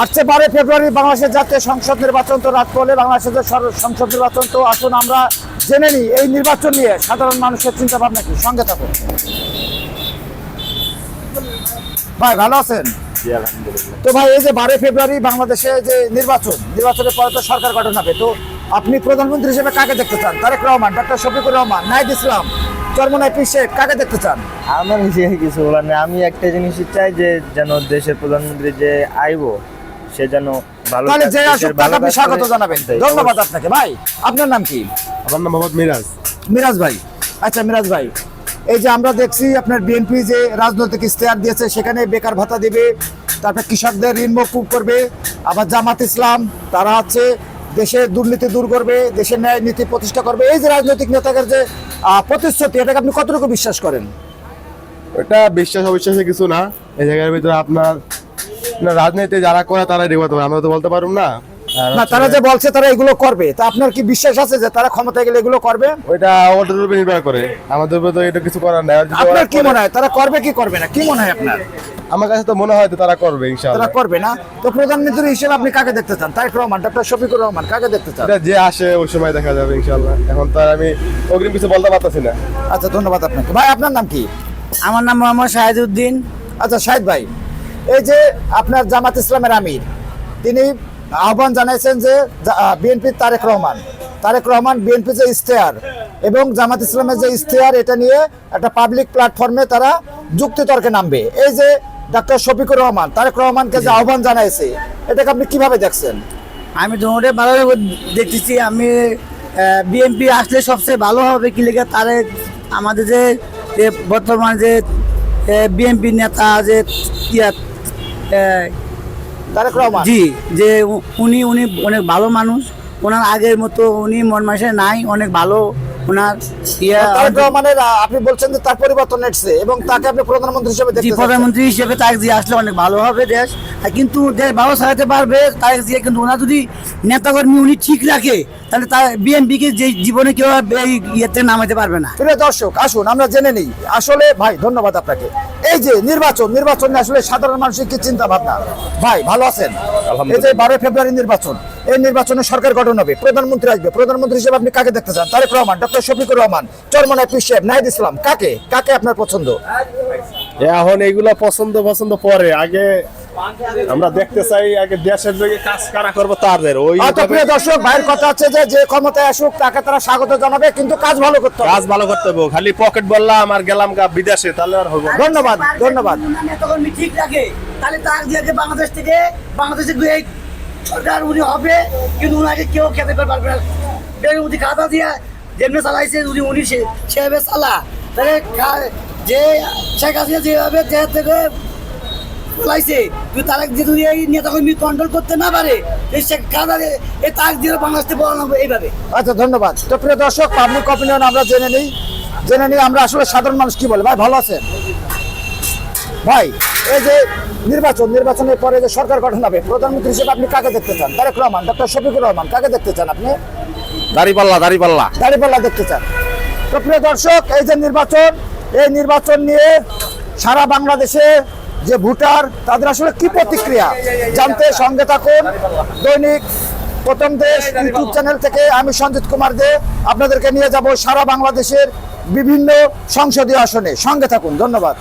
আসছে 12 ফেব্রুয়ারি বাংলাদেশের জাতীয় সংসদ নির্বাচন, তো রাত পড়লে বাংলাদেশের সংসদ নির্বাচন। তো আসুন আমরা জেনে নিই এই নির্বাচন নিয়ে সাধারণ মানুষের চিন্তা ভাবনা কি। সঙ্গে থাকুন ভাই, ভালো আছেন? তো ভাই, এই যে 12 ফেব্রুয়ারি বাংলাদেশে যে নির্বাচনের পরে তো সরকার গঠন হবে, তো আপনি প্রধানমন্ত্রী হিসেবে কাকে দেখতে চান? তারেক রহমান, ডক্টর শফিকুর রহমান, নাহিদ ইসলাম, চরমোনাই পীর শেখ, কাকে দেখতে চান? আমার নিজে কিছু বলার নেই। আমি একটা জিনিসই চাই যে যেন দেশের প্রধানমন্ত্রী যে আইবো সে যেন ভালো, তাহলে যে আসুক তাকে আপনি স্বাগত জানাবেন। ধন্যবাদ আপনাকে। ভাই, আপনার নাম কি? আমার নাম মোহাম্মদ মিরাজ। মিরাজ ভাই, আচ্ছা মিরাজ ভাই, এই যে আমরা দেখছি আপনার বিএনপি যে রাজনৈতিক ইশতেহার দিয়েছে, সেখানে বেকার ভাতা দিবে, তারপর কৃষকদের ঋণ মকুব করবে, আবার জামাত ইসলাম তারা হচ্ছে দেশের দুর্নীতি দূর করবে, দেশের ন্যায় নীতি প্রতিষ্ঠা করবে। এই যে রাজনৈতিক নেতাদের যে প্রতিশ্রুতি, এটাকে আপনি কতটুকু বিশ্বাস করেন? এটা বিশ্বাস অবিশ্বাসের কিছু না। এই জায়গার ভিতরে আপনার রাজনীতি যারা করে তারাই রেগুলাতে পারে, আমরা তো বলতে পারুম না। না, তারা যে বলছে তারা এগুলো করবে, তা আপনার কি বিশ্বাস আছে যে তারা ক্ষমতায় গেলে এগুলো করবে? ওইটা ওদের উপরে নির্ভর করে, আমাদের উপরে তো এটা কিছু করার নাই। আপনার কি মনে হয় তারা করবে কি করবে না, কি মনে হয় আপনার? আমার কাছে তো মনে হয় তো তারা করবে ইনশাআল্লাহ। তারা করবে না? তো প্রধানমন্ত্রী হিসেবে আপনি কাকে দেখতে চান? তারেক রহমান, ডক্টর শফিকুর রহমান, কাকে দেখতে চান? এটা যে আসে ওই সময় দেখা যাবে ইনশাআল্লাহ। এখন তো আর আমি অগ্রিম কিছু বলতে পারতেছি না। আচ্ছা, ধন্যবাদ আপনাকে। ভাই, আপনার নাম কি? আমার নাম মোহাম্মদ শাহিদউদ্দিন। আচ্ছা শাহিদ ভাই, এই যে আপনার জামাত ইসলামের আমির, তিনি আহ্বান জানাইছেন যে বিএনপির তারেক রহমান বিএনপি যে ইশতেহার এবং জামাত ইসলামের যে ইশতেহার, এটা নিয়ে একটা পাবলিক প্ল্যাটফর্মে তারা যুক্তিতর্কে নামবে। এই যে ডক্টর শফিকুর রহমান তারেক রহমানকে যে আহ্বান জানাইছে, এটাকে আপনি কিভাবে দেখছেন? আমি তো ওটা ভালো দেখতেছি। আমি বিএনপি আসলে সবচেয়ে ভালো হবে কি লেগে তারেক আমাদের যে বর্তমান যে বিএনপি নেতা যে তারেক রহমান, জি, যে উনি অনেক ভালো মানুষ। ওনার আগের মতো উনি মন মাসে নাই, অনেক ভালো ওনার তারেক রহমানের আপনি বলছেন যে তার পরিবর্তন এসেছে এবং তাকে আপনি প্রধানমন্ত্রী হিসেবে দেখতে চাচ্ছেন? প্রধানমন্ত্রী হিসেবে তারেক জিয়া আসলে অনেক ভালো হবে দেশ, কিন্তু দেশ ভালো চালাতে পারবে তারেক জিয়া। কিন্তু ওনার যদি নেতাকর্মী উনি ঠিক রাখে, তাহলে তার বিএনপিকে যে জীবনে কেউ এই ইয়েতে নামাতে পারবে না। প্রিয় দর্শক, আসুন আমরা জেনে নিই আসলে। ভাই, ধন্যবাদ আপনাকে। এই যে নির্বাচন নিয়ে আসলে সাধারণ মানুষের কি চিন্তা ভাবনা? ভাই, ভালো আছেন? এই যে 12 ফেব্রুয়ারি নির্বাচন, এই নির্বাচনে সরকার গঠন হবে, প্রধানমন্ত্রী আসবে, প্রধানমন্ত্রী হিসেবে আপনি কাকে দেখতে চান? তারেক রহমান, ডক্টর শফিকুর রহমান, চরমোনাই পীর শেখ, নাহিদ ইসলাম, কাকে আপনার পছন্দ? এখন এইগুলো পছন্দ পরে, আগে আমরা দেখতে চাই আগে দেশের যে কাজ কারা করবো তাদের। ওই প্রিয় দর্শক, ভাইয়ের কথা হচ্ছে যে ক্ষমতায় আসুক তাকে তারা স্বাগত জানাবে, কিন্তু কাজ ভালো করতে হবে। কাজ ভালো করতে হবে, খালি পকেট বললাম আর গেলাম বিদেশে, তাহলে আর হবে। ধন্যবাদ। নেতাকর্মী ঠিক রাখে, তাহলে তার যে বাংলাদেশে এই সরকার উনি হবে, কিন্তু উনাকে কেউ খেতে পারবে না। উনি খাতা দিয়ে যেমনি চালাইছে, যদি উনি সেভাবে চালা, তাহলে যে শেখ হাসিনা যেভাবে দেশ থেকে চালাইছে, তারা যদি এই নেতাকর্মী কন্ট্রোল করতে না পারে, এই শেখ খাতা এই তাক দিয়ে বাংলাদেশে বলানো এইভাবে। আচ্ছা, ধন্যবাদ। তো প্রিয় দর্শক, পাবলিক অপিনিয়ন আমরা জেনে নিই আমরা আসলে সাধারণ মানুষ কি বলে। ভাই, ভালো আছেন? ভাই, এই যে নির্বাচনের পরে যে সরকার গঠন হবে, প্রধানমন্ত্রী হিসেবে আপনি কাকে দেখতে চান? তারেক রহমান, ডক্টর শফিকুর রহমান, কাকে দেখতে চান আপনি? দাড়িপাল্লা দেখতে চান। তো প্রিয় দর্শক, এই যে নির্বাচন নিয়ে সারা বাংলাদেশে যে ভোটার, তাদের আসলে কি প্রতিক্রিয়া জানতে সঙ্গে থাকুন। দৈনিক প্রথম দেশ ইউটিউব চ্যানেল থেকে আমি সঞ্জিত কুমার দে আপনাদেরকে নিয়ে যাব সারা বাংলাদেশের বিভিন্ন সংসদীয় আসনে। সঙ্গে থাকুন। ধন্যবাদ।